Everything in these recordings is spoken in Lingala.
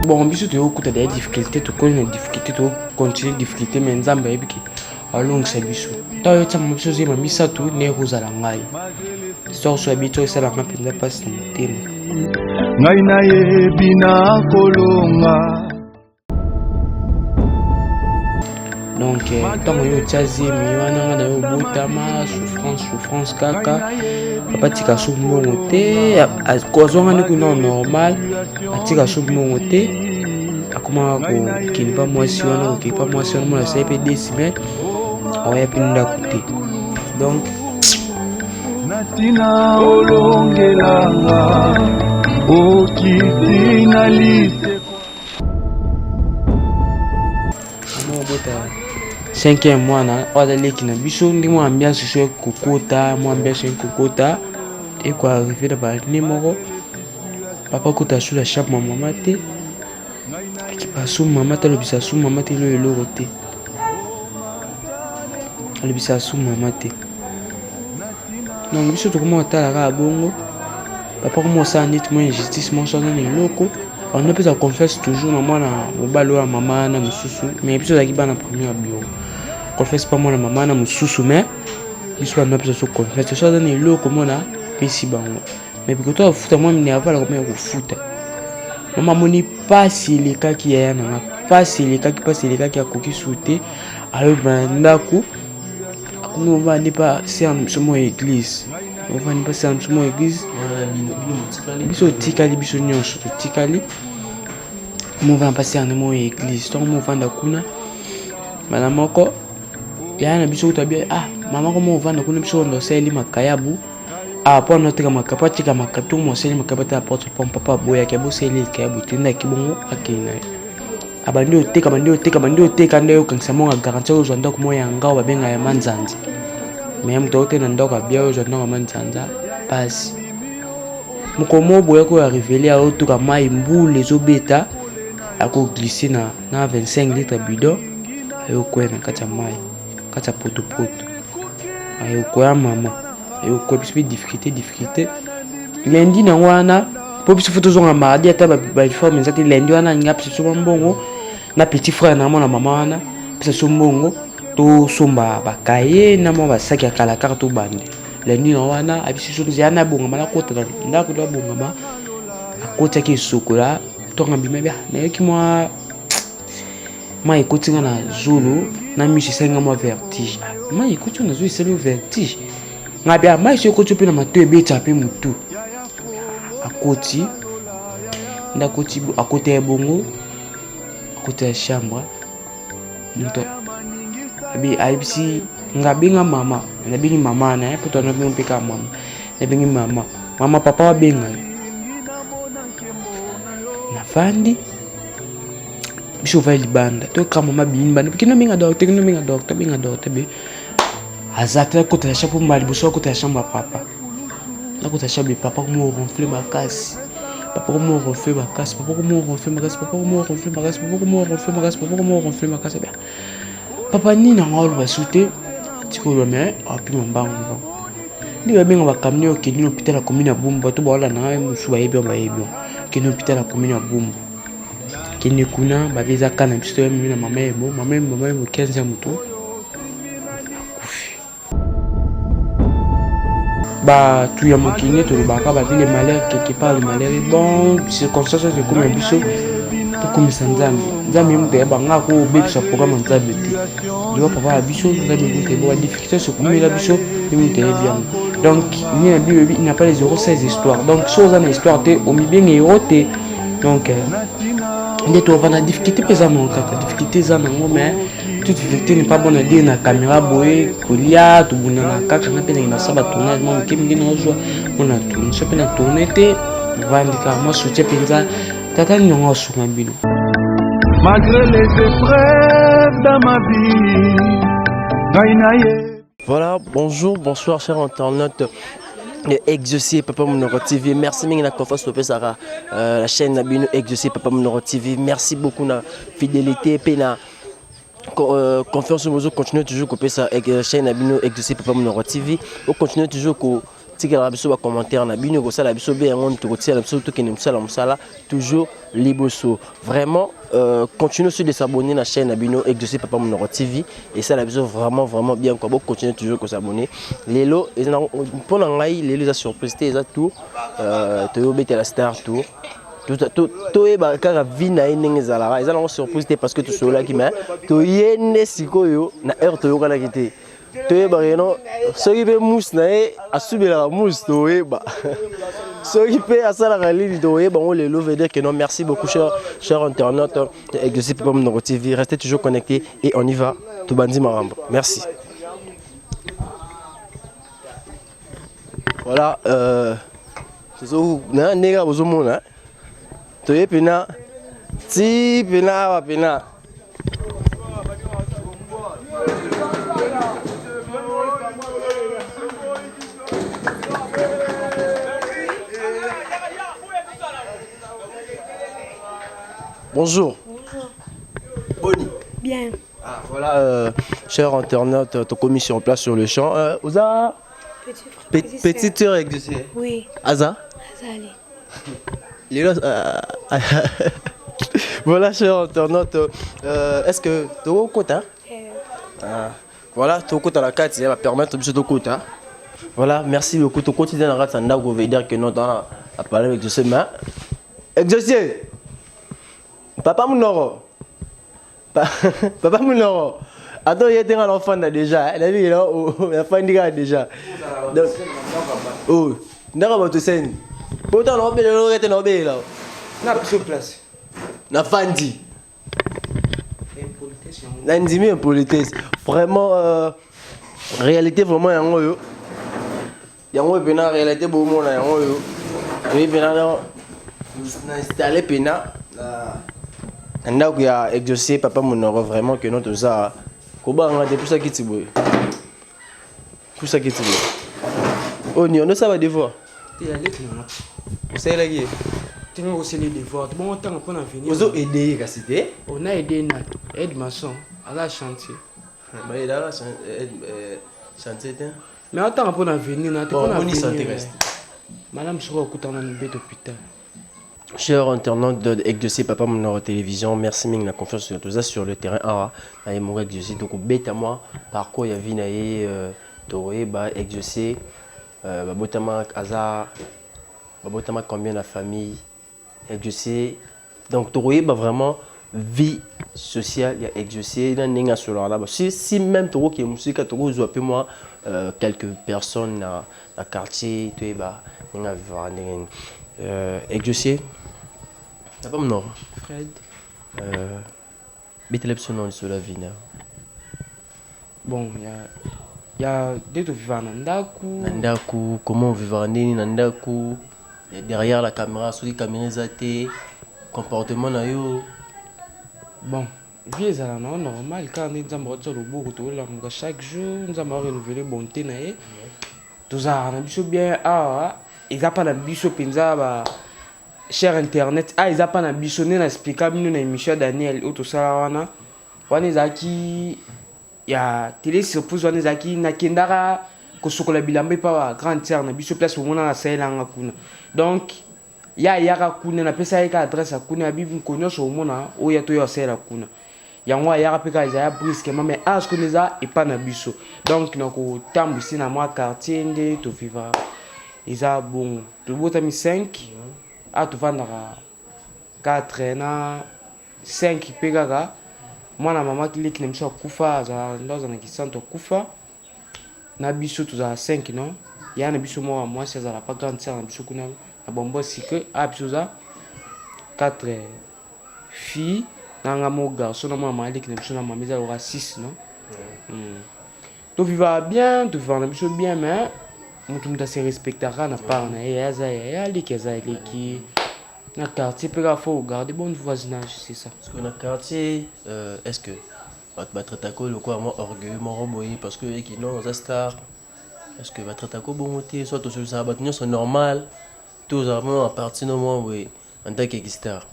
Bon, biso tu as des difficultés, tu connais des difficultés, tu continuer difficulté, mais nzambe yebiki alongisa biso. Ta yo tsama biso zema misatu ne kozala ngai. Histoire so habito esala nga penza pasi na motema. Ngai na yebi na kolonga. Donc, tant que yo tchazi mi wana nga na yo botama souffrance kaka. Papa tika so mbongo te, kozonga ne kuno normal, atika so mbongo te. Akoma ko kinpa mwasi wana, ko kinpa mwasi wana mona sepe décimètre. Oya pinda kote. Donc, natina olongelanga okiti na lise. Amo bota 5e mois na oda leki na biso ndi mo ambiance so kokota, mo ambiance kokota et quoi arriver ba numéro papa kota sous la chambre maman te qui passe maman te le bisa sous maman te le roté le bisa sous maman te donc biso to comment ta la bongo papa comment ça net mo injustice mo so na loko on ne peut pas confesse toujours na mwana mobalo ya maman na mususu mais biso za kibana premier bio confesse pas mwana maman na mususu mais biso na peut se confesse so na loko mona pesi bango mais parce que toi futa moi mini avala comme ko futa maman moni pas si les cas qui ya na pas si les cas qui a koki souté alors bandako on va ne pas c'est un somo église on va ne pas c'est un somo église biso tikali biso nyonso tikali mo va passer en mo église donc mo vanda kuna bana moko ya na biso tabia mama ko mo vanda kuna biso ndo seli makayabu po no tika makapa tika makatu mo seli makapata porte papa boya ke bo seli kayabu tinda kibongo akina abandi oteka ndio kanisa mo garantie o zonda ko mo yanga ba benga ya manzanza mais mto te na ndoka bia o zonda manzanza passe mukomo boya ko révéler a otuka mai mbule zo beta ako glisser na 25 litres bidon ayo kwena kata mai kata poto ayo kwa mama ayo kwa bisbi difficulté lundi na wana po biso foto zonga mardi ata ba forme nzati lundi wana ngapi so mbongo na petit frère na mona mama wana pesa so mbongo to somba bakaye na mo basaki ya kala carte bande lundi na wana abisi so nzana bonga mala kota ndako do bonga ma akota ki sokola tonga bimebia na yoki moi mai kotinga na zulu na mishi senga mo vertige mai kotu na zulu selo vertige ngabia mai so kotu pe na mato ebeta pe mutu akoti ndakoti akote ya bongo akote ya chambre muto abi aibisi ngabinga mama nabingi mama na poto na bingi peka mama nabingi mama papa wa benga na fandi biso va libanda to kama mama bimba kino minga docteur be azata ko ta chapeau mali buso ko ta chambre papa na ko ta chambre papa ko mo ronfler ma casse papa ko mo ronfler ma casse papa ni na ngolo basute tiko lo me api mbango ni ba benga ba kamni o kini hôpital la commune ya Bumba to ba na musu ba yebi kini hôpital la commune ya Bumba kini kuna ba visa kana biso ya mimi na mama yebo 15 ya mutu akufi ba tu ya mokini to ba ka ba vile malheur quelque part le malheur est bon circonstances de comme biso to comme nzambe mbe ba nga ko bebisa programme nzambe te diwa papa biso nzambe ko bo difficulté so comme la biso ni te bien donc il n'y a pas les 06 histoires donc chose en histoire te o mi bien erote donc nde to vana difficulté pesa mon kaka difficulté za nango mais toute difficulté n'est pas bonne à dire na caméra boye kolia to buna na kaka na pena na saba tournage mon kimi ngina ozwa on a tourné so pena tourné te vandika moi soutien penza tata nyongo sunga bino. Malgré les épreuves dans ma vie. Voilà, bonjour, bonsoir chers internautes. Exaucé Papa Monoro TV. Merci de la confiance au Pesara, la chaîne Nabino Exaucé Papa Monoro TV. Merci beaucoup de la fidélité et la confiance au Mozo. Continuez toujours à la chaîne Nabino Exaucé Papa Monoro TV. On continue toujours tikala biso ba commentaire na bino ko sala biso be yango to kotia biso to kene musala toujours liboso. Vraiment continuez aussi de s'abonner à la chaîne Abino Exaucé Papa Monoro TV et ça la biso vraiment bien quoi. Bon continuez toujours à s'abonner. Lelo pour ngai lelo za surprise za tour to bete la star tour. Tout est kaka vina ndenge zalaka eza na surprise parce que tu sola ki mais to yene sikoyo na heure to yoka na kité. To yeba reno soki pe mousse na e asubela mousse to yeba. Soki pe asala kalili to yeba on lelo veut dire que non merci beaucoup chers internautes Exaucé Papa Monoro TV, restez toujours connectés et on y va to bandi marambo. Merci. Voilà zo na nega bozomona toye pena ti pena wa pena. Bonjour. Bonjour. Boni. Bien. Ah, voilà, chers internautes, ton commis sur place sur le champ. Oza petite sœur Exaucé. Oui. Aza. Azali. Voilà, chers internautes, est-ce que tu as un compte? Voilà, tu as un compte à la carte, ça va permettre de te compte. Voilà, merci beaucoup. Tu continues dans la carte, ça veut dire que nous avons parlé avec Exaucé. Exaucé! Papa Monoro. Papa Monoro. Attends, il y a un enfant déjà. Il a vu, il a fait déjà. Donc, oh, d'accord, tu sais. Pourtant, on a fait là. Na plus place. Na fandi. L'indimi impolitesse. Vraiment, réalité vraiment yango yo. Yango pena réalité beau monde yango yo. Oui pena na installer pena na ndako ya Exaucé Papa Monoro vraiment que notre ça kobanga depuis ça qui tiboye. Tout ça qui tiboye. Oh ni on ça va devoir. Tu allé comment? C'est là qui. Tu nous aussi les devoirs. Bon temps pour en venir. Vous avez aidé Cassité? On a aidé Nat, aide maçon à la chantier. Mais là chantier. Mais attends pour en venir Nat. Bon, on y s'intéresse. Madame sera au couteau dans le bête d'hôpital. Chers internautes de Exaucé Papa Monoro Télévision, merci ming la confiance sur tout ça sur le terrain. Ah, aïe mon Exaucé donc bête à moi par quoi il y a vu naïe Toré bah Exaucé babotama Aza babotama combien la famille Exaucé donc Toré bah vraiment vie sociale il y a Exaucé dans n'enga sur là si même Toro qui est musique Toro je peux moi quelques personnes dans quartier tu es bah n'enga vivre Exaucé Papa Monoro Fred Betelep nom sur la vie. Bon, il y a des gens vivants Nandaku, comment vivre Nandaku derrière la caméra, sur les caméras zaté, comportement na yo. Bon, vie est normal quand nous avons le beaucoup de chaque jour, nous avons renouvelé bonté na e. Tout ça, on a biso bien ils a pas na biso penza ba cher internet ils a pas na biso na expliquer bino na émission Daniel auto sala wana zaki ya télé surprise wana zaki na kendara ko sokola bilamba pa grande sœur na biso place au mona na sailanga kuna donc yaka kuna na pesa yaka adresse kuna bibi konyo so mona o ya to yo saila kuna yango yaka peka ya brusquement mais ce que les a et pas na biso donc nako tambisi na moi quartier nde to vivre isa bon to botami 5 tu vendras 4 na 5 pegaka mwana mama kiliki nemso kufa za ndoza na kisanto kufa na biso tu za 5 non ya na biso moi c'est za la pas grande sœur na biso kuna na bombo sike biso za 4 filles na nga mo garçon na mama kiliki nemso na mama za 6 non to vivre bien tu vivre na biso bien mais mutu se respectera na part na ya liki na quartier peut faut garder bon voisinage c'est ça parce que na quartier est-ce que battre tako le quoi moi orgueil moi roboyi parce que qui non za star est-ce que battre tako bon monter soit tout ça battre c'est normal tous vraiment à partir de moi oui en tant que star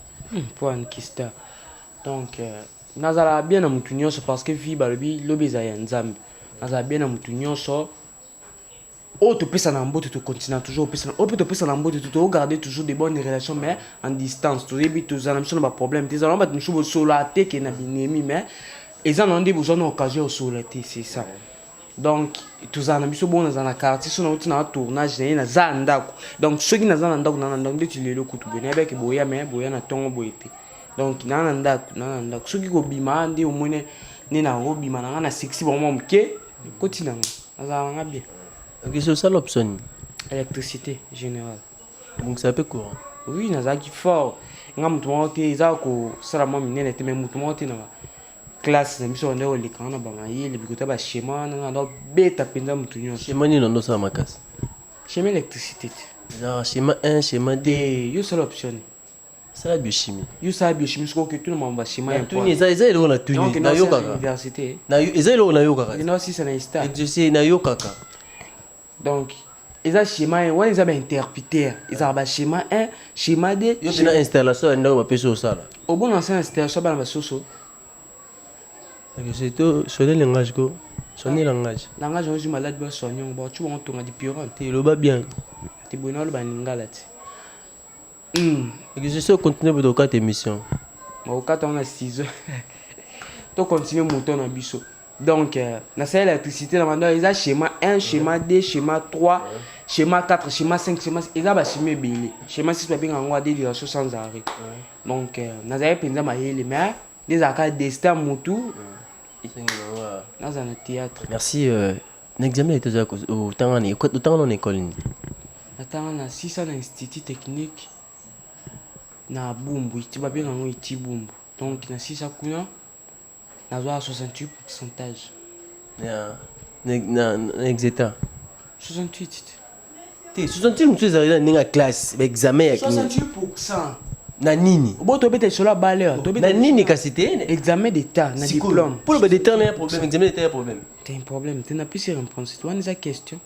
pour un star donc nazala bien na mutu nyonso parce que vie balobi lobi za ya nzambe nazala bien na mutu nyonso Oh, tu peux s'en emboîter, tu continues toujours. Oh, tu peux s'en emboîter, tu dois garder toujours des bonnes relations, mais en distance. Tu débutes, tu as un problème. Tu as un choses sur la tête qui est ennemi, mais ils en ont des besoins d'occasion sur la tête, c'est ça. Donc, tu as un bon dans la quartier, si on a un tournage, il y a un zandako. Donc, ceux qui n'ont pas un zandako, tu les le coup, tu peux pas que boya, mais boya n'a ton boyete. Donc, il y a un zandako, ceux qui ont bima, au moins, ni na bima, na sexy, bon, mon pied, continue. Ça bien. C'est ça l'option. Électricité générale. Donc c'est un peu courant. Oui, nazaki fort. Nga mutu moko te eza kosala mwa minene te me mutu moko te na classe na biso nde olekanga na bamayele bikota bashema nanga ndobeta mpenza mutu nyonso. Schéma nini ondosala makasi? Schéma électricité te. Genre schéma 1, schéma 2. Yo sala option. C'est la biochimie. Yo sala biochimie soko ke tuna mamba schéma ya point. Eza eloko na tuni na yo kaka. Université. Na eza eloko na yo kaka. Ina aussi ça na ista. Exercice na yo kaka. Donc ils ont schéma 1, ils ont interpréteur. Ils ont schéma 1, schéma 2. Yo bina installation ndako bapeso osala. Au bon ancien installation bana basoso. C'est tout sonner langage ko. Sonner langage. Langage on dit malade ba soigner bon tu on tonga di piorant. Te lo ba bien. Te bona lo baningala ti. Exercice continue pour ta émission. Au cas on a 6 heures. Tu continues monter na biso. Donc na salle électricité na manda ils ont schéma 1, schéma 2, schéma 3, schéma 4, schéma 5, schéma ils ont schéma belé. Schéma 6 ba binga ngwa des sans arrêt. Donc na zaye penza mayele mais des accords destin mutu. Dans un théâtre. Merci. L'examen était au temps en école. Attends, on a 600 institut technique. Na bumbu, tu vas bien en iti bumbu. Donc, na 600 kuna, na 68%. Na exeta. 68. 68 tu es dans la classe, examen. 68%. Na nini? Bon, tu es sur la baleur. Na nini kasité? Examen d'état, na diplôme. Pour le d'état, il y a un problème. Examen d'état, il y a un problème. T'as un problème. Tu n'as plus ces réponses. Tu as des questions.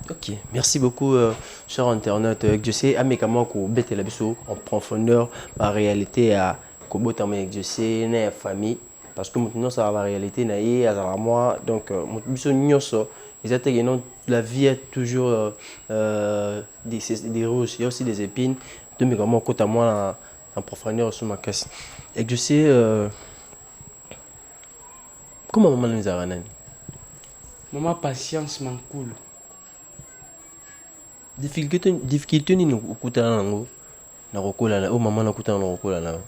Ok, merci beaucoup, cher internaute. Je sais, à mes camarades, que la en profondeur, la réalité à je sais, la famille, parce que maintenant, ça la réalité, à moi, donc, la vie est toujours des roses, il y a aussi des épines. De mes camarades, côté à moi, en profondeur sur ma caisse. Et je sais, comment maman nous a ramené? Maman, patience, man cool. Difficulté ni ukutana nango na kokola na o mama na kutana na kokola na.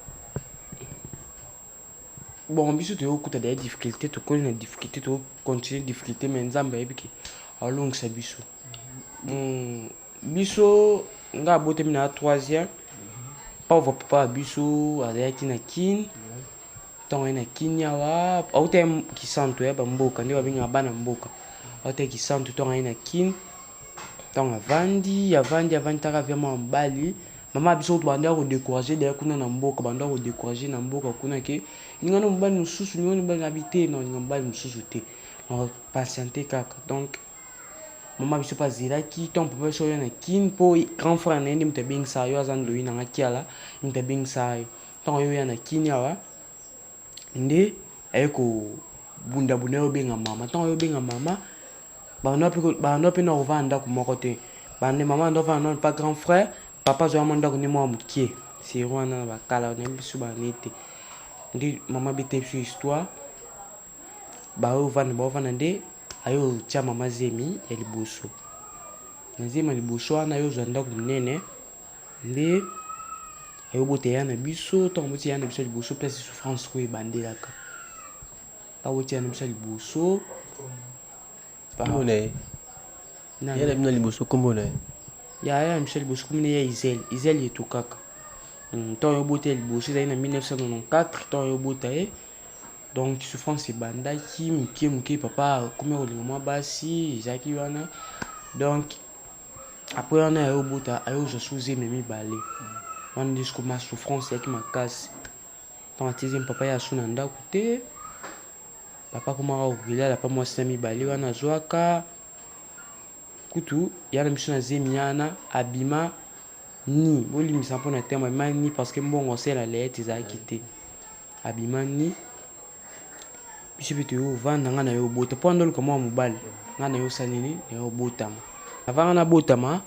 Bon biso te okuta des difficultés to connait des difficultés to continuer difficulté mais nzamba yebiki along sa biso. Biso nga bote mina 3e. Pauvre papa biso azaki na kin. Tant na kinya wa autem ki santo ya ba mboka ndi babinga bana mboka. Autem ki santo tant na kin. Tant avandi taka vraiment mbali mama biso to banda ko décourager derrière kuna na mboka banda ko décourager na mboka kuna ke ngana mbali mususu ngana mbali habiter non mbali mususu te on patienter kaka donc mama biso pas ziraki ton papa so na kin po grand frère na ndi mtabing sa yo azando ina ngakiala mtabing sa ton yo na kin yawa ndi ayeko bunda yo benga mama ton yo benga mama bano pe no vanda ku moko te bande maman ndo vanda pas grand frère papa zo amanda ko ni mo amukie si rwana ba kala na bisu ba nete ndi mama bete sur histoire ba vanda nde ayo tia mama zemi ya liboso na zemi ya liboso ana yo zanda ku nene ndi ayo bote ya na biso to mo tia na biso liboso place souffrance ko ebandelaka ta wotia na biso liboso. Comment est? Il y a les liboso comment est? Il y a Michel Bosco comme il y a Isel et tout kaka. Tant yo boté liboso ça en 1994 tant yo boté donc souffrance banda qui muke papa comme on moi basi Jacques wana donc après on a yo bota ayo je sous memi balé on dit que ma souffrance qui ma casse tant tizième papa ya sunanda côté. Papa comment ouvrir la pas moi semi bali wana zoaka kutu yana mishona zemiana abima ni boli misampo na tema mani parce que mbongo c'est la lettre za quitté abima ni biso bitu vanda ngana yo bota pendant comment mobile ngana yo sanini yo botama avant na botama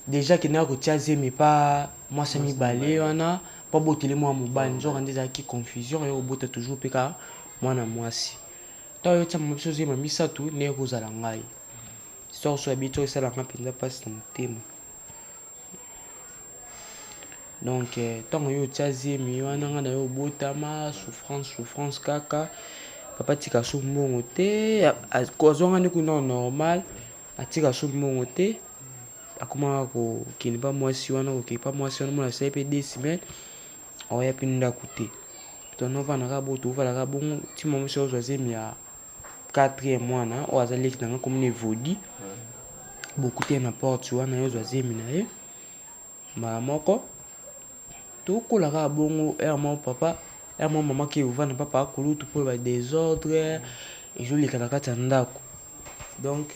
déjà que na ko tiaze mais pas moi ça mi balé wana pas botele moi mobali nzo rendre za ki confusion et au bota toujours peka moi na mwasi ta yo tsama biso zema misatu ne ko zala ngai histoire so habito ça la mpenza passe na motema donc tant yo tiaze mais wana nga na yo botama souffrance kaka papa tika so mbongo te kozonga ni kuno normal atika so mbongo te akoma ko kini pa mwasi wana ko kipa mwasi wana mona sepe 2 semaines oya pinda kuti to nova na ka boto vala ka bongo ti momo so zemi ya 4e mwana o azali ki nanga comme ne vodi beaucoup te na porte wana yo zemi na ye mara moko to kola ka bongo mon papa mon maman qui ouvre na papa akulutu pour ba désordre et joli kana kata ndako donc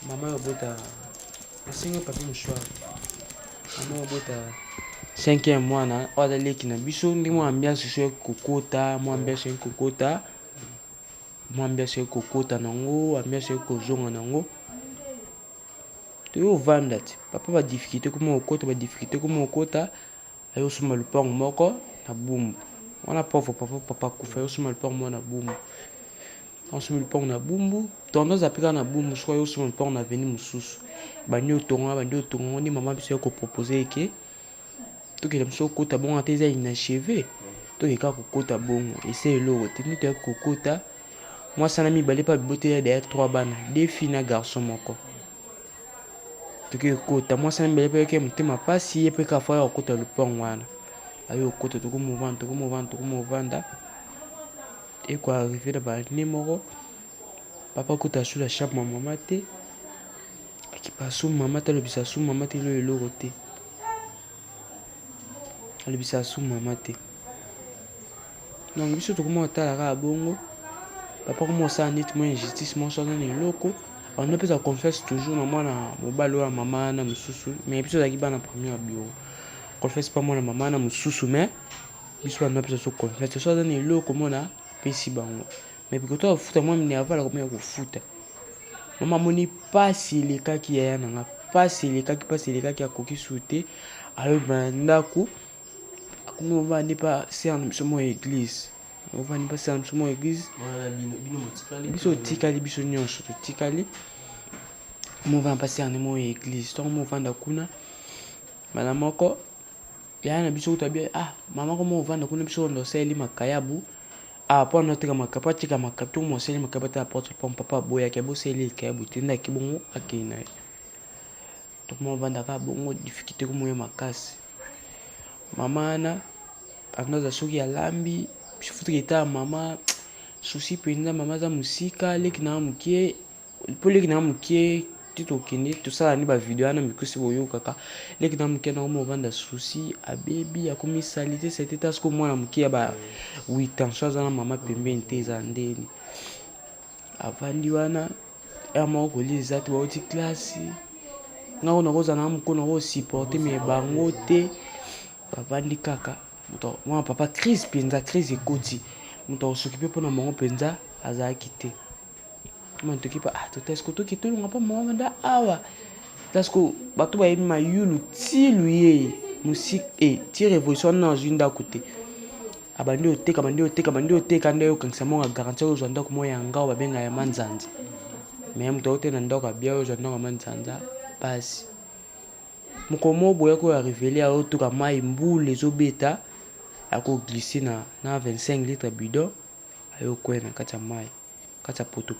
maman obota asinga papi mshwa maman obota 5e mwana oda leki na biso ndi mo ambiance so kokota mo ambiance kokota mo ambiance kokota nango ambiance kozonga nango to vanda ti papa ba difficulté comment okota ba difficulté comment okota ayo suma lupango moko na bumbu wana pauvre papa kufa yo suma lupango na bumbu on se met le pont na bumbu tendance à piquer na bumbu soit yo suma lupango na veni mususu bandi otonga ni maman biso ko proposer que to ke mso kota bon ateza inachevé to ke ka kokota bongo essaye lo tenu te kokota moi ça na mi balé pas beauté derrière 3 bana 2 filles na garçon moko to ke kota moi ça na mi balé pas ke mutema pasi ye pe ka fa kokota lupango wana ayo kota to ko movanda et quoi arriver là bas numéro papa kota sous la chambre maman te qui passe maman te le bisa sous maman te le roté le bisa sous maman te donc biso to comment ta la bongo papa comment ça net moi injustice moi ça dans les locaux on ne peut pas confesse toujours na moi na mobalo ya maman na mususu mais biso za ki bana premier bio confesse pas moi na maman na mususu mais biso on ne peut pas confesse ça dans les locaux moi na pesi bango mais biko to futa moi mine avala comme ya ko futa maman moni pas si les cas qui ya na pas si les cas qui a koki souté alors bandako akumo va ne pas c'est en somo église on va ne pas c'est en somo église biso tikali biso nyonso tikali mo va passer en mo église to mo vanda kuna bana moko ya na biso tabia mama ko mo vanda kuna biso ndo seli makayabu pour notre makapa tika makato mo seli makapa ta porte pom papa boya ke bo seli ke butinda ki bongo akina to mo vanda ka bongo difficulté ko mo makasi mama na anoza soki alambi bifutu kita mama souci penza mama za musika leki na mukie po leki na mukie tito kende to sala ni ba video na mikusi boyo kaka leki na mukie na mo vanda souci a baby akomi salite c'était tas ko mwana mukie ba 8 ans so za mama pembeni te za ndeni avandi wana ama ko liza to oti classe ngao na koza na mkono ko supporter me bango te avandi kaka muto mwa papa crise penza crise ekoti muto s'occuper pona mongo penza azaki te moi t'occupe to tesko to kitolo ngapa mongo nda awa tasko bato ba yemi mayulu ti luye musique ti révolution na zinda côté abandi oteka nda yo kankisa mongo garantie yo zonda ko moya ngao babenga ya manzanza mais muto te na ndoka bia yo zonda ko manzanza passe mukomo boya ko arriver à otuka mai mbule zobeta ako glisser na 25 litres bidon ayo kwena kata mai kata poto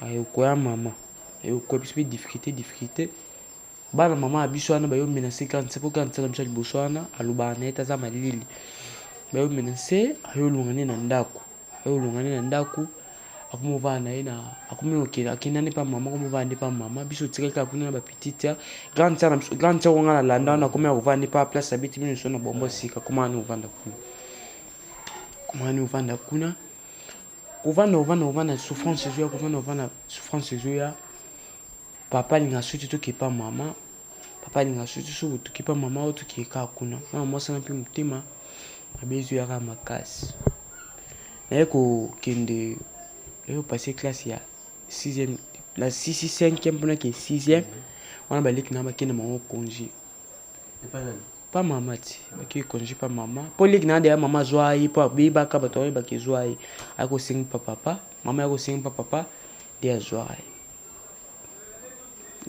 ayo kwa mama ayo kwa bispi difficulté bana mama abiso ana bayo menacer 40 na msali boswana aluba na eta za malili bayo menacer ayo lungane na ndako akumo vana ina akumo okela kinane pa mama akumo vande pa mama biso tireka kuna ba petite grande sœur ngana landa na kuma ovande pa place abiti mino sona bombo sika kuma ani ovanda kuna ovanda souffrance zo ovanda souffrance zo ya papa linga suti to ke pa mama papa linga suti so to ke pa mama o to ke ka kuna mama sana pi mutema abezu yaka makasi naye kokende naye passer classe ya 6e la 5e mpona ke 6e wana baleki na bakende mama congé pas maman ti baki congé pas maman po leki na de maman zwa yi po bibaka bato yi baki zwa yi ako sing papa maman ako sing papa de azwa yi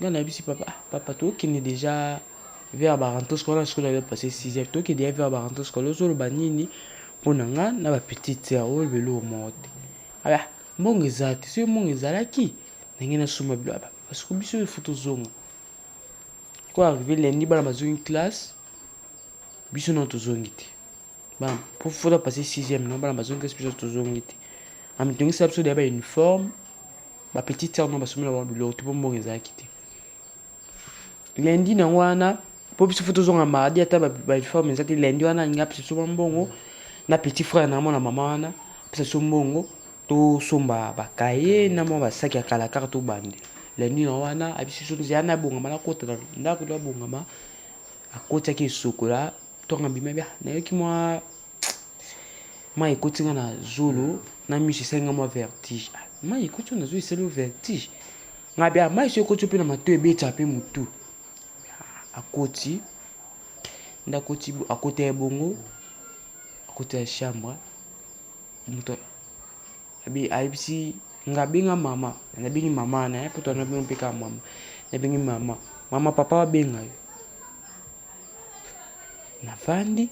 ngana bisi papa to kini déjà vers ba rentrée scolaire ce qu'on avait passé 6e to ki de vers ba rentrée scolaire zo ba nini pona nga na ba petite sœur o belo mote aya mbongo ezati so mbongo ezalaki ndenge na suma bilo parce que biso photo zongo ko arrivé lundi bana bazongi classe biso na tozongi te ba pour faut passer 6e non bana bazongi classe biso tozongi te am tongi sa biso de ba uniforme ba petite sœur non basomela ba bilo to mbongo ezalaki te lundi na wana po biso photo zonga mardi ata ba uniforme ezati lundi wana ngapi so mbongo na petit frère na mona mama wana pesa so mbongo to somba bakaye na mo basaki ya kala carte to bande lundi na wana abisi so nzana bonga mana kota ndako to bonga ma akota ki sokola to ngambi mebia na yoki moi ekotinga na zolo na misi senga mo vertige ma ekoti na zo iselo vertige ngabia ma iso ekoti pe na mato ebeta pe mutu akoti ndakoti akota ya bongo akota ya chambre muto abisi ngabinga mama na bingi mama na poto na bingi peka mama na bingi mama papa wa benga yo na fandi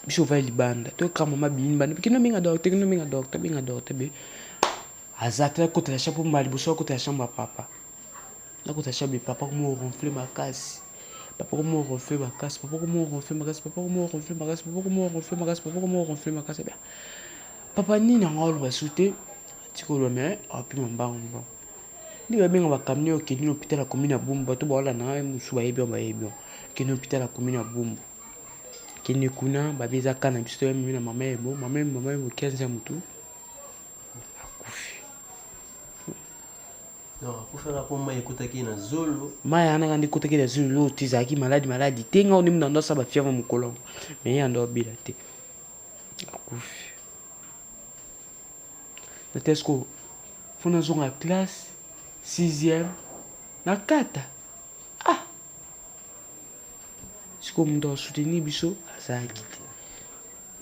biso va libanda to kama mama binba kino minga docteur be azata kota ya chapeau mbali boso kota ya chambre papa na kota ya chambre papa ko ronfler makasi papa ko ronfler makasi papa ko ronfler makasi papa ko ronfler makasi papa ko ronfler makasi papa ko ronfler makasi papa nini ngolo basute tikolo me api mbango ni ba benga ba kamnio kini hôpital la commune ya Bumbu to ba wala na musu ba yebi kini hôpital la commune ya Bumbu kini kuna ba beza kana biso ya mimi na mama ebo 15 mutu akufi non akufela ko mai ekutaki na zolo mai ana ngandi kutaki na zolo tizaki maladi tenga oni mnando sa ba fiama mukolongo me yando bila te akufi natesco fona zonga classe 6e na kata siko mundo soutenir biso azaki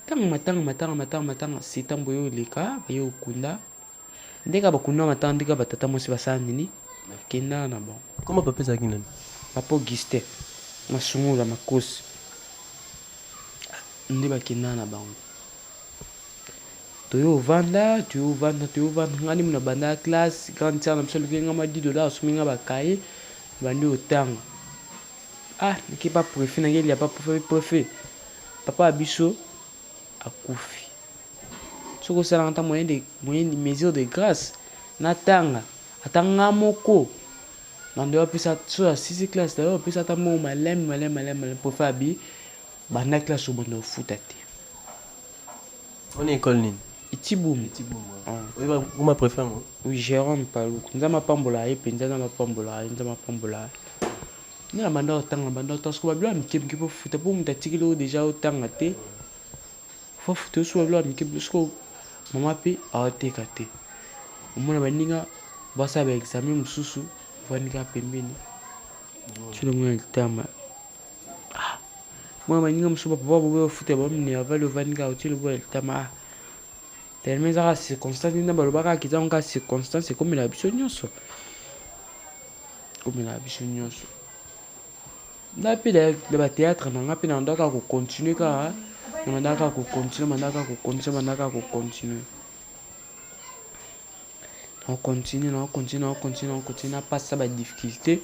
matanga setambo yo leka bayo kunda ndeka bakunda matanga ndeka batata mosi basani ni kenda na bon comment papa zaki nani papa Augustin masungula makosi ndi bakenda na bango toyo vanda ngani muna banda classe grande sœur na biso lukenga ma $10 asuminga bakaye bandi otanga niki pas préfet na ngeli ya pas préfet papa abiso akufi soko sala ngata moyen de mesure de grâce na tanga atanga moko nando pesa so ya 6e classe d'ailleurs pesa ta mo malem pour faire bi banda classe au bondo futati on est école nini Itibum. Oui, comment préfère moi? Oui, Jérôme Palou. Nous avons pambola et puis nous avons pambola. Nous avons mandé autant parce que nous avons qui peut foutre pour nous t'attirer déjà autant à té. Faut foutre sur le qui parce que maman paye à té katé. Mon abaninga basa ba examen mususu vanika pembeni. Tu le moins le terme. Moi abaninga mususu papa bobo foutre ba mni avale vanika tu le vois le terme. Tellement ça circonstance ni na balobaka kiza onka circonstance c'est comme la biso nyonso na pe le théâtre na ngapi na ndaka ko continuer ka mandaka ko continuer on continue pas ça ba difficulté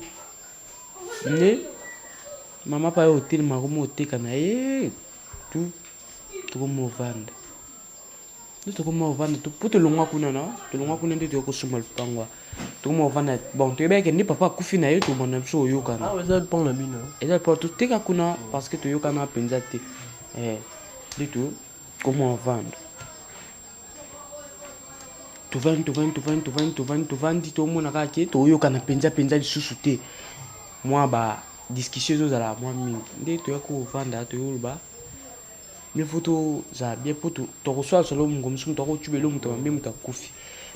ne maman pa hôtel marumo oteka na ye tout mo vendre tu comment vendre tout pour te longa kuna nde to ko suma lupangwa to mo vendre bon tu beke ni papa kufi na yeto mona biso yoka na ça dépend na bino eza pour tout teka kuna parce que to yoka na penza te du tout comment vendre tu vends to mona ka ke to yoka na penza lisusu te moi ba discussion zo za la moi mingi nde to yako vendre to yoba bien photo za bien photo to reçoit solo ngom sum to ko tube lo muto mambe muta kufi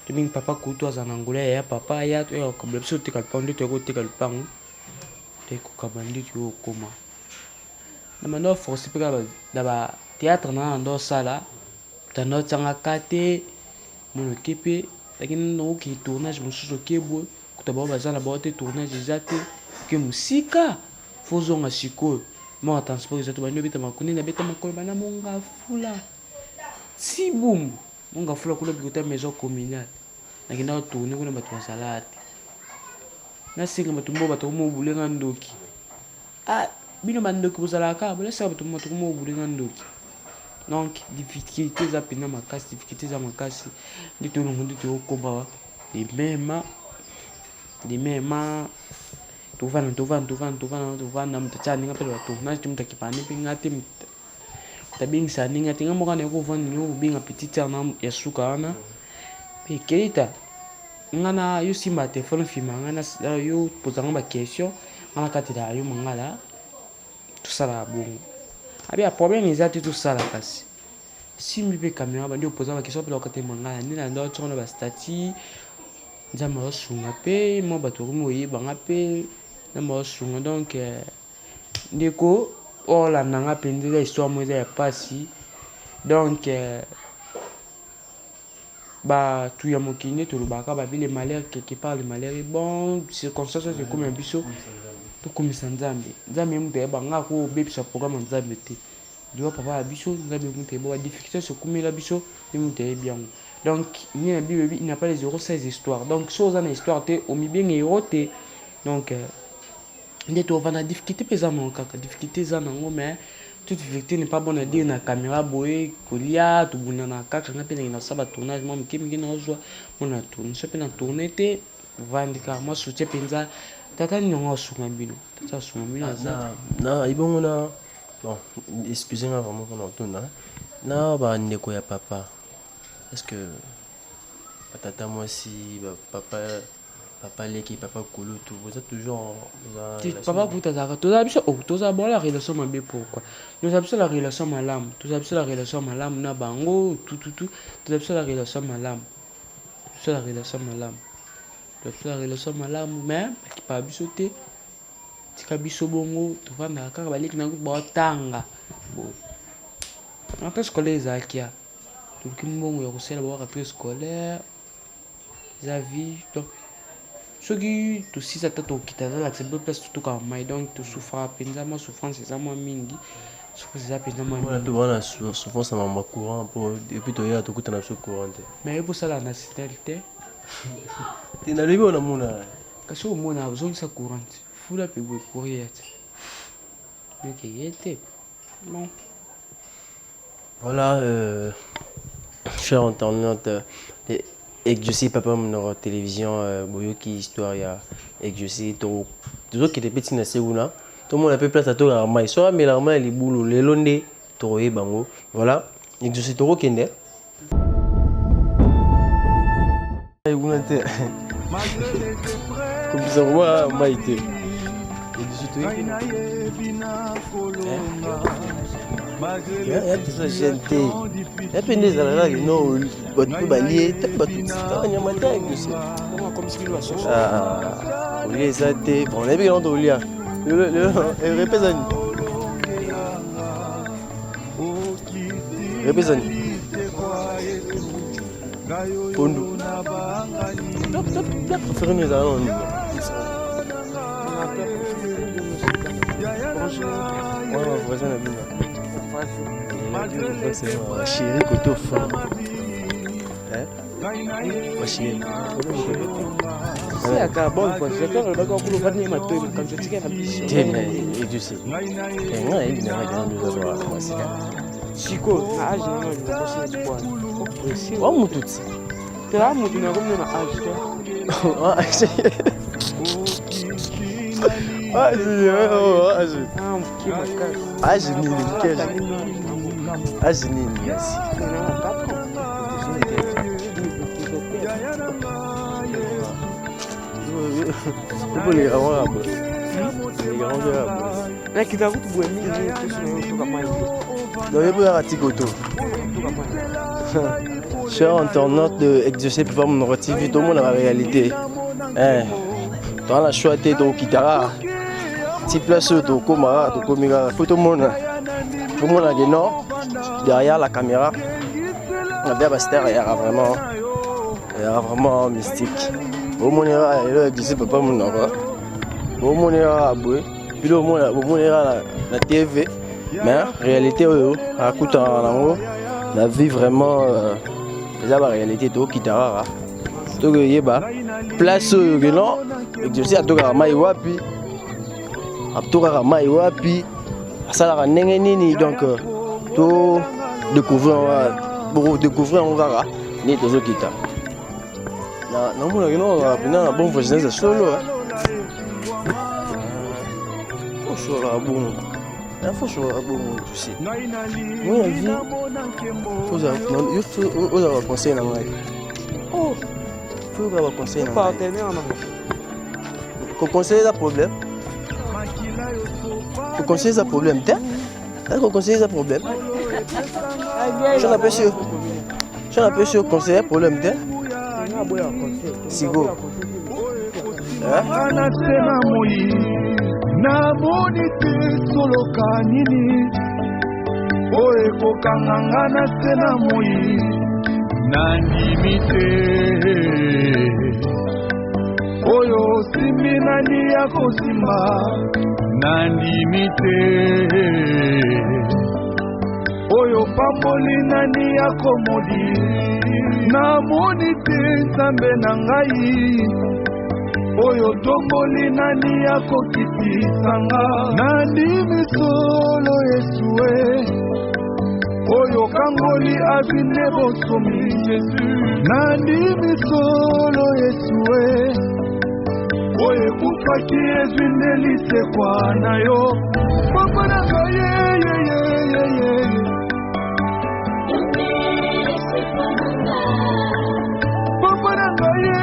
to bing papa ko to za nangula ya papa ya to ya ko blabso te kal pande to ko te kal pang te ko kabandi to koma na mano force pe ka da ba théâtre na ndo sala ta no tsanga kate mon équipe lakini no ki tournage mususu kebo kutaba bazana ba te tournage ezate ke musika fozonga sikoyo moi transport ezatu bandi beta makuni na beta makolo bana monga fula si boum monga fula kula bikota maison communale nakenda tourner kuna bato basalate na singa bato mbo bato mo bulenga ndoki bino bandoki bozalaka bolesa bato mo bulenga ndoki donc difficulté za pena makasi difficulté za makasi ndito ngundu to komba de mema tuvana mtachani ngapelo watu na chumta kipani pingati tabing sani ngati ngamoka ne ko vani no binga petite na ya suka ana pe kelita ngana yo simba téléphone fima ngana yo posanga ba question ngana katira yo mangala tout ça la bon abia problème ezati tout ça la kasi simbi pe caméra ba ndio posa ba question pe lokate mangala ni na ndo tsona ba stati nzama osunga pe mo bato ko moyi banga pe na mo sunga donc ndeko ola nanga pendela histoire mo ya pasi donc ba tu ya mokine to lubaka ba bile malheur quelque part le malheur est bon circonstances c'est comme un biso to comme sanzambe nzambe mute banga ko bebisa programme nzambe te diwa papa biso nzambe mute ba difficulté c'est comme la biso mute bien donc ni na bible il n'a pas les 06 histoires donc chose en histoire te o mi bien erote donc ndeto vana difficulté pesa mon kaka difficulté za nango mais toute difficulté n'est pas bonne à dire na caméra boye kolia to buna na kaka na pena na saba tournage moi mkimi na ozwa mona tourner so pena tourner te vandika moi soutien penza tata nyongo sunga bino tata sunga bino na ibongo na bon excusez-moi vraiment pour l'entendre na ba ndeko ya papa est-ce que patata moi si papa leki papa kolo tout vous êtes toujours papa kuta zaka toza biso toza bon la relation mabe pourquoi nous avons la relation malam na bango tout nous avons la relation malam mais qui pas biso te tika biso bongo to vanda kaka baleki na ba tanga bon après scolaire zakia tout kimbongo ya kusela ba après scolaire za vie donc ce qui tout si ça t'a quitté là c'est peu place tout comme mais donc tu souffres pendant souffrance c'est ça moi mingi souffrance c'est ça pendant moi voilà tu vois la souffrance à ma courant pour depuis toi hier tu coûtes na courant mais pour ça la nationalité tu n'as pas na mona parce que moi na besoin ça courant fula pe boy courir mais qui était bon voilà chers internautes et que je sais papa mon télévision boyoki histoire ya et que je sais to toujours qui était petit na seguna tout le monde a peu place à tout la mai soit mais la mai les boulot les londe to e bango voilà et que je sais to kende et vous n'êtes comme ça moi maïté et que je te ça gente é pendeza lá que não batu balie batu tanya mata que c'est comme ce qu'il va chercher o lia ça te bon on est bien dans o lia le represent pondo top faire nous allons ouais voisin la bien c'est chérie côté fin ma chérie c'est à carbone quoi c'est quand on va couler venir ma toi quand je dis qu'il y a biche mais et tu sais et moi il vient regarder nous avoir commencé chico âge non je vais quoi oh mon tout ça tu as mon tu n'as comme na âge Chers internautes de Exaucé Papa Mounoko TV, tout le monde a la réalité. Dans la choix de Kitara, petit place de Komara, de Komira, tout le monde a non derrière la caméra. La Berbaster est vraiment mystique. Au monde est Exaucé Papa Mounoko. Au monde est aboué. Puis au monde est la TV. Mais en réalité, à coup la vie vraiment. La réalité de Kitara. Donc, il y a place non, exercer à Toga Maïwapi. À Toga Maïwapi. Ça la nini donc tout découvrir on va ni de Zokita. Non, on a un bon voisin de solo. Faut choisir un bon. Il faut choisir un bon, tu sais. Oui, la vie. Il faut avoir conseil dans la vie. Oh, il faut avoir conseil dans la vie. Conseiller un problème. Conseiller un problème. Conseiller un problème. J'en ai pas sûr conseiller un problème. Sigo. Namoni te soloka nini oye kokanganga na se na moi nandimi te oyo simbi nani ya kosimba nandimi te oyo pamboli nani ya komodi namoni te nzambe na ngai oyo tomboli nani ya kokitisanga nandimi solo Yesue oyo kangoli abine bosomi Jesu nandimi solo Yesue oyo ekufaki ezwinde lisekwa na yo papa na ngai papa na ngai ya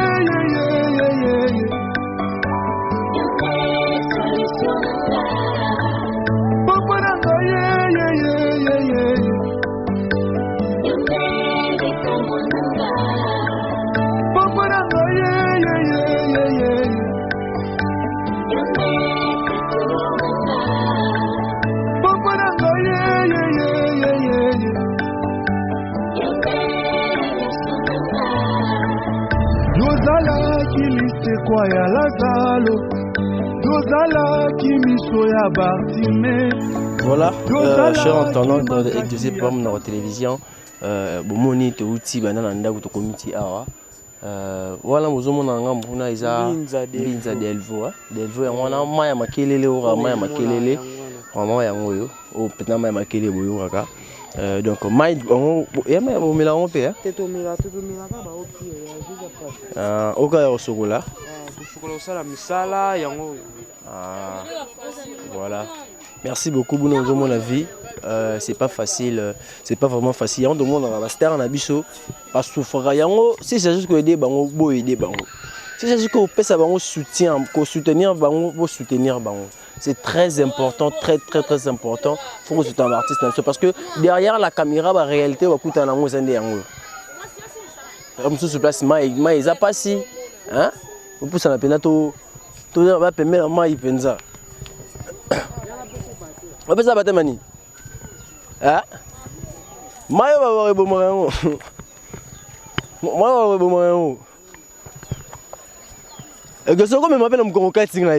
Lazalo dozala kimiso ya Bartime. Voilà, chers internautes de Exaucé Papa Mounoko télévision, bomoni te uti banana ndaku to community awa. Voilà mozomona ngambo na iza binza delvo delvo ya mwana maya makelele ora maya makelele vraiment yango yo o petna maya makelele boyo kaka. Donc mai ya maya bomela on pe tetomela ka ba opi ya juza pas oka ya sokola chocolat misala yango. Voilà. Merci beaucoup Bouno dans la vie. C'est pas facile, c'est pas vraiment facile. On demande à la star na biso parce que faut yango si c'est juste que aider bango bo aider bango. Si c'est juste que peut ça bango soutien, ko soutenir bango, bo soutenir bango. C'est très important, très important. Faut que tu t'en artiste parce que derrière la caméra la réalité va coûter nango zende yango. Comme ça se place mai ils a pas si hein? On peut s'en appeler tout va permettre mai penza. On peut ça battre mani. Ah? Mai va voir bon moyen. Moi va bon moyen. Et que ça comme m'appelle mon conquête là.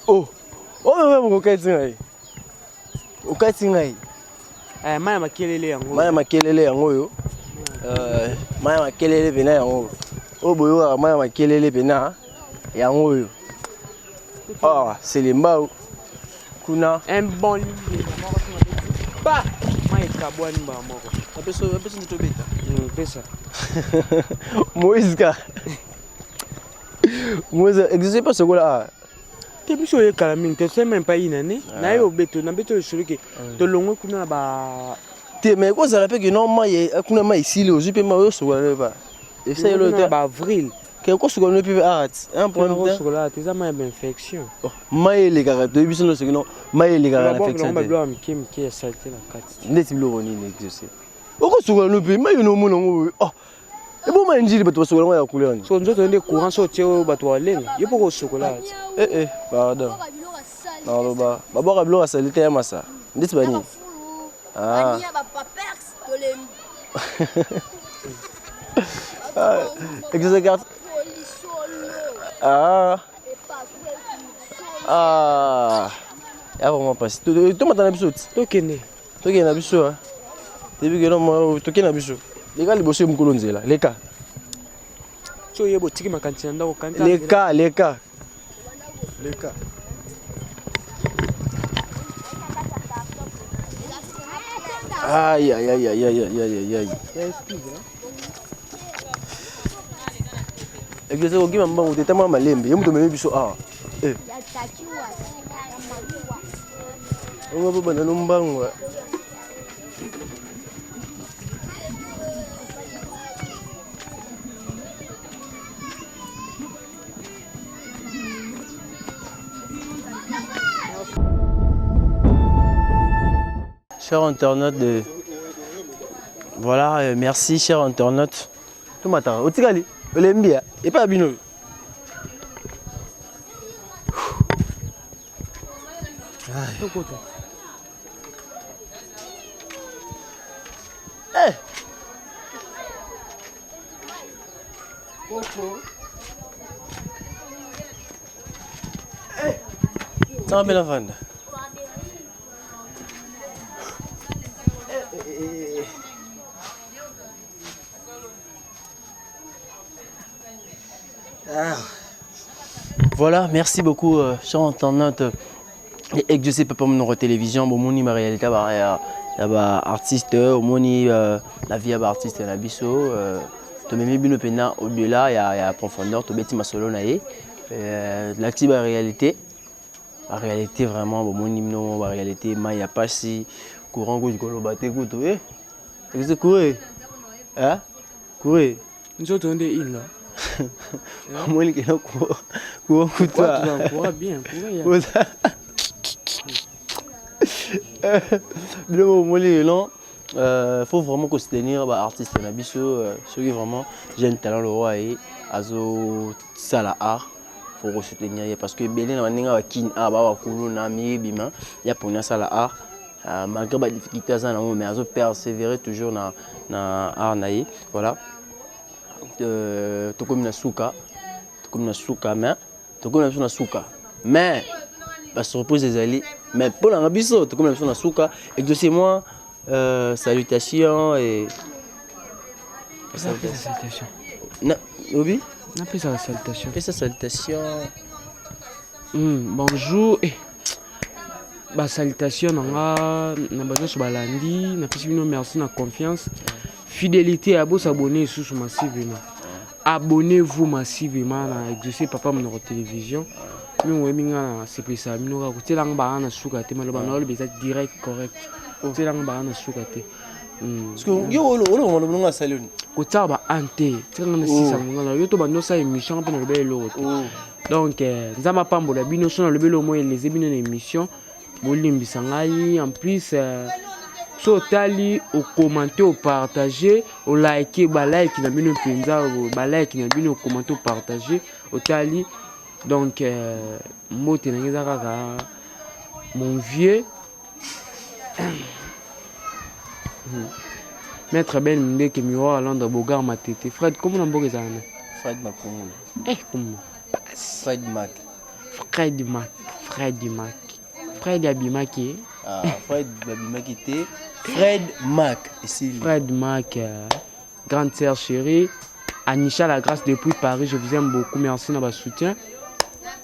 Oh mon conquête là. Au casting là. Mai makelele yango. Mai makelele yango yo. Mai makelele bena yango. Oh boyo mai makelele bena yango yo. Ah, c'est les mbao. Kuna un bon lit. Ba, mai kabwani ba moko. Apeso nito beta. Pesa. Moïse ka. Moïse, existe pas ce gars-là. T'es plus sur les calamines, tu sais même pas une année. Na yo beto, na beto celui qui te longo kuna ba. T'es mais quoi ça rappelle que non mai kuna mai ici le jupe mai yo so ba. Et ça le ba avril. Que quoi ce qu'on a pu arrêter? Un Pour point de chocolat, tu as une infection. Maï les gars, tu as vu ce que non? Maï les gars, l'infection. Qui est salté la carte. N'est-ce pas l'oroni exaucé? Pourquoi ce qu'on a pu? Maï non mon oh. Et bon maï njili bato chocolat ya couleur. So nous avons des courants sortis au bateau à l'aine. Il y a beaucoup de chocolat. Pardon. Non ba ba ba salté ya massa. N'est-ce pas ni? Ah. Exaucé carte. Ya vraiment pas. Tu m'entends na biso? Tokene. Tokene na biso hein. Depuis que non tokene na biso. Les gars, les bossés me colonent là. Les cas. So yebo tiki makantina ndako kanta. Les cas. Aïe. Exaucé ko gima mbango te tama malembe. Yemu to meme biso ah. On va pas dans mbango. Chers internautes, voilà, merci chers internautes. Tout matin, au Tigali, au Lembia, et pas à Bino. Ça va la fin. Voilà, merci beaucoup, chers internautes. Exaucé Papa Mounoro Télévision, bon moni ma réalité artiste, moni la vie artiste na biso, to memi bino pena au-delà il y a profondeur, to beti masolo na ye, l'active réalité. La réalité vraiment bon moni no la réalité ma ya pas si courant go ko baté ko to exaucé courir. Hein? Courir. Nous autres on est in là. Moi il est là courant toi. Courant bien, faut vraiment qu'on se tenir artiste na biso ceux qui vraiment j'ai un talent le roi et azo sala art faut se tenir parce que belé na ninga wa kin a ba kulu na mi bima ya pona sala art malgré ba difficulté ça na mais azo persévérer toujours na art naï voilà to comme na suka mais to comme na suka mais bah se repose des alliés mais pour la biso to comme na suka exaucé moi salutations et salutation. Na obi On appelle ça la salutation. Fais sa salutation. Bonjour. Bah salutation na bazo so balandi, na pesi bino merci na confiance. Fidélité à vous abonner sur massivement. Abonnez-vous massivement à Exaucé Papa Mounoro Télévision. Nous on c'est plus ça, nous on côté lang ba na suka te malo ba no le direct correct. Côté lang ba na suka te. Parce que yo on nga salon. Côté ba ante, tu nga na sisa nga yo to ba no sa émission pe na le belo. Donc nzama pambola bino so na le belo mo les bino na émission. Bolimbisa ngai en plus so tali au commenter au partager au liker ba like na bino penza ba like na bino commenter au partager au tali donc mote na ngeza kaka mon vieux Maître Ben Minde que miroir à Londres Bogar Matete Fred comment on mboka zana Fred Makongo comment Fred Mac Fred Abimaki Fred Abimaki était Fred Mac ici Fred Mac grande sœur chérie Anisha la grâce depuis Paris je vous aime beaucoup merci na ba soutien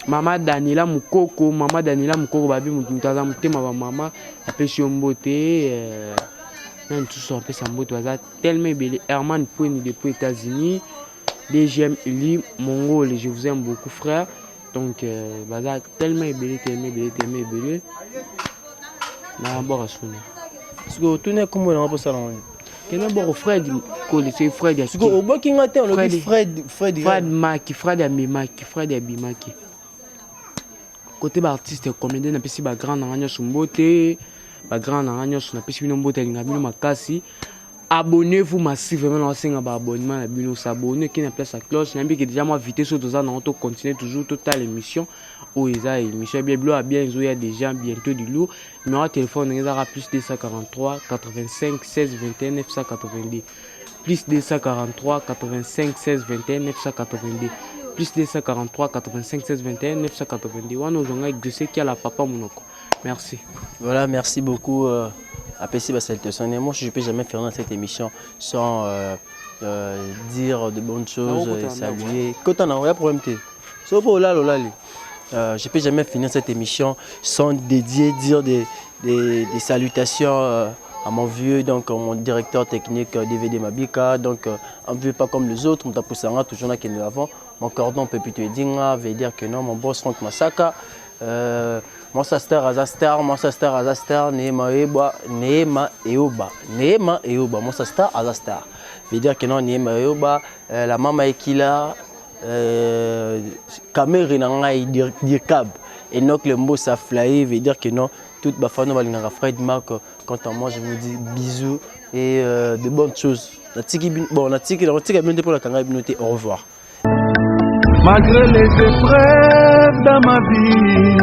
Maman Daniela Mukoko babi mutaza mutema ba mama apesi mbote même tout ça on peut s'embote baza tellement belé Herman Poini depuis États-Unis DGM Eli Mongol je vous aime beaucoup frère donc baza tellement belé na bora sona parce que tout n'est comme on a pas ça Kena bon Fred Kole c'est Fred ya. Siko oboki ngate on le Fred Maki, Fred Amimaki, Fred Abimaki. Côté artiste comédien na pesi ba grand nanya sumbote, ba grand nanya na pesi bino mbote linga bino makasi. Abonnez-vous massivement dans un abonnement à Bino s'abonner qui n'a pas sa cloche n'importe que déjà moi vite sur deux ans on continue toujours totale émission où ils a émission bien bleu bien il y a déjà bientôt du lourd numéro téléphone il y aura plus 243 85 16 21 982 plus 243 85 16 21 982 plus 243 85 16 21 982 on nous a exaucé qui a la papa monoko. Merci. Voilà, merci beaucoup. Apprécié moi je ne peux jamais faire dans cette émission sans dire de bonnes choses et saluer. Quand on a un problème, je ne peux jamais finir cette émission sans dire des salutations à mon vieux, donc mon directeur technique DVD Mabika, donc un vieux pas comme les autres, on t'a poussé toujours là qu'il avant. Mon cordon peut plus te dire que non, mon boss Franck Massaka. Mon sister Azastar, Neema Eoba, mon sister Azastar. Veut dire que non, Neema Eoba, la maman Ekila, Kameri Nangai Dirkab, et donc le mot ça fly, veut dire que non, toute ma famille va Fred Mark. Quant à moi, je vous dis bisous et de bonnes choses. Bon, la tiki pour la canal au revoir. Malgré les épreuves dans ma vie,